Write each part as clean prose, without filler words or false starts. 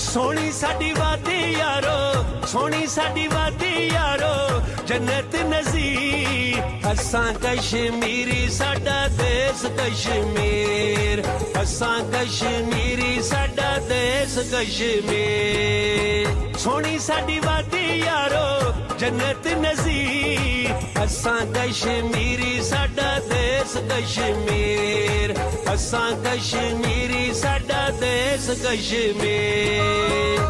सोनी साडी वादी यारो, सोनी साडी वादी यारो, जन्नत नज़ीर। असां कश्मीरी साडा देश कश्मीर, असां कश्मीरी साडा देश कश्मीर। सोनी साडी वादी यारो, जन्नत नज़ीर। असां कश्मीरी साडा देश कश्मीर, असां कश्मीरी साडा देश कश्मीर।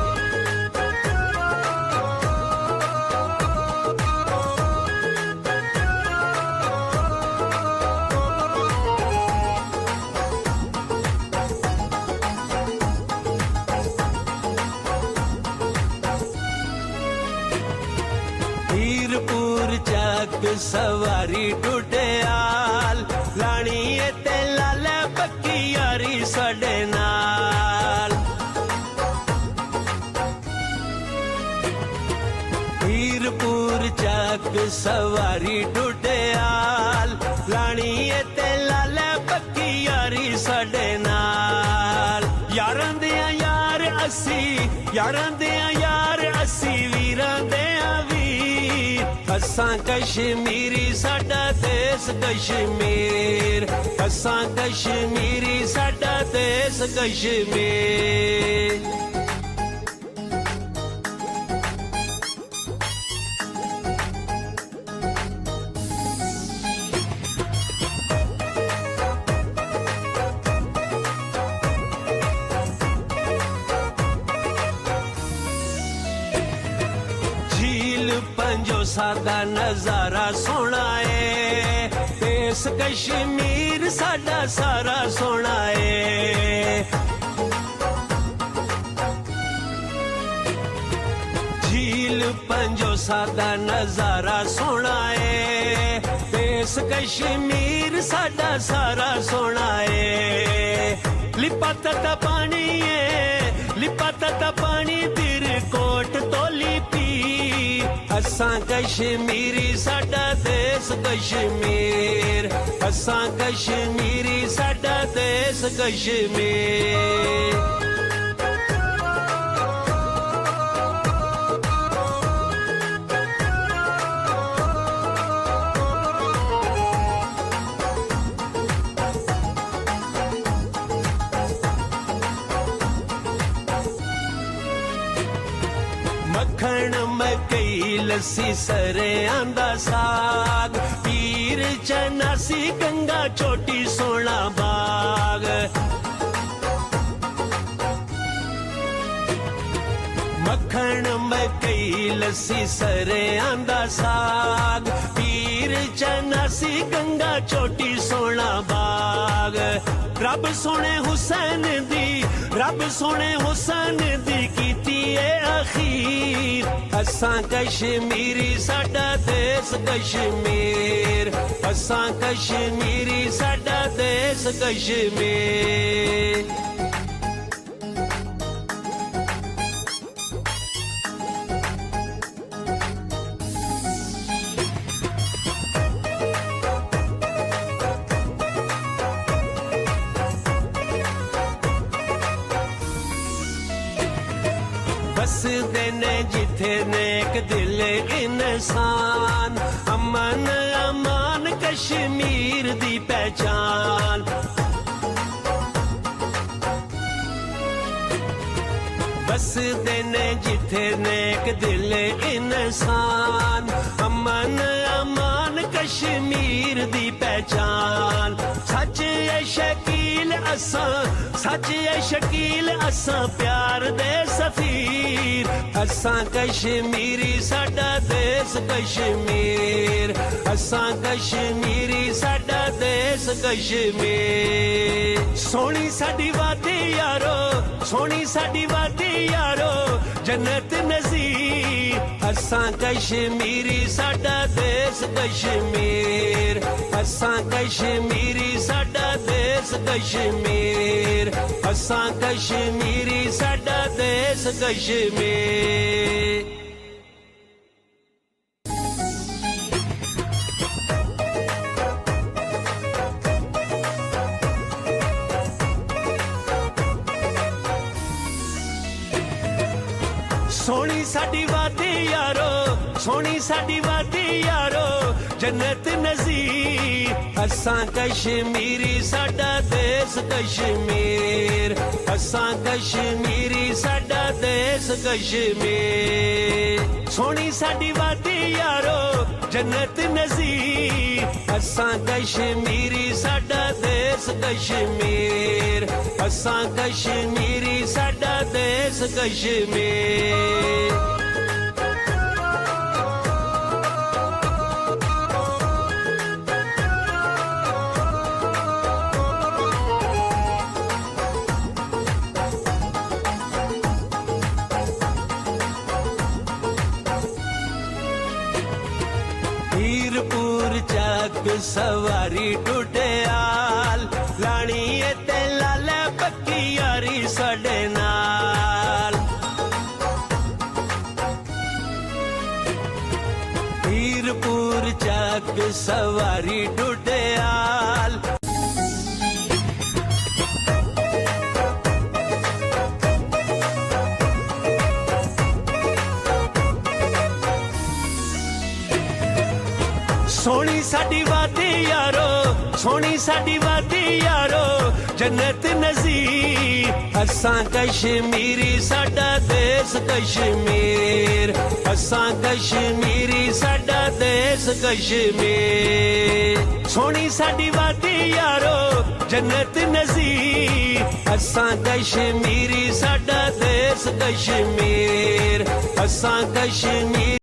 हीरपुर चक सवारी टुटियाल, लानी ते लाले पक्की यारी साडे नाल। हीरपुर चक सवारी टुटियाल, लानी ते लाले पक्की यारी साडे नाल। यारां दे यार असी, यारां दे यार असी, वीरां दे वीर। असां कश्मीरी साडा देश कश्मीर, असां कश्मीरी साडा देश कश्मीर। पंजो सादा नजारा सोना है, देश कश्मीर साडा सारा सोना है। झील पंजो सादा नजारा सोना है, देश कश्मीर साडा सारा सोना है। लिपा तता पानी है, लिपा तता पानी तिर कोट तो लिपी। असां कश्मीरी साडा देश कश्मीर, असां कश्मीरी साडा देश कश्मीर। मक्खण मकई लस्सी सरे आंदा साग, पीर चनासी गंगा चोटी सोना बाग। मक्खण मकई लस्सी सरे आंदा साग, पीर चनासी गंगा चोटी सोना बाग। रब सोने हुसैन दी, रब सोने हुसैन दी कीती है अखीर। असां कश्मीरी साडा देश कश्मीर, असां कश्मीरी साडा देश कश्मीर। बसदे ने जिथे नेक दिल इंसान, अमन अमान कश्मीर दी पहचान। बसदे ने जिथे नेक दिल इंसान, अमन अमान कश्मीर दी पहचान। सच है शकील असां, सच है शकील असां प्यार दे सफीर। असां कश्मीरी साडा देश कश्मीर, असां कश्मीरी साडा देश कश्मीर। सोनी साडी वादी यारो, सोनी साडी वादी यारो, जन्नत नज़ीर। असां कश्मीरी साडा देश कश्मीर, असां कश्मीरी साडा देश कश्मीर, असां कश्मीरी साडा देश कश्मीर। सोहनी साडी वादी यारो सोहनी साडी वादी यारो जन्नत नज़ीर असां कश्मीरी साडा देश कश्मीर असां कश्मीरी साडा देश कश्मीर सोहनी साडी वादी यारो जन्नत नज़ीर असां कश्मीरी साडा देश कश्मीर असां कश्मीरी साडा देश कश्मीर हीरपुर चक सवारी टुटियाल लाणी ते लाले पक्की यारी साडे नाल हीरपुर चक सवारी टुटियाल सोहनी साडी वादी यारो सोहनी साडी वादी यारो जन्नत नज़ीर असां कश्मीरी साडा देश कश्मीर असां कश्मीरी साडा देश कश्मीर सोहनी साडी वादी यारो जन्नत नज़ीर असां कश्मीरी साडा देश कश्मीर असां कश्मीरी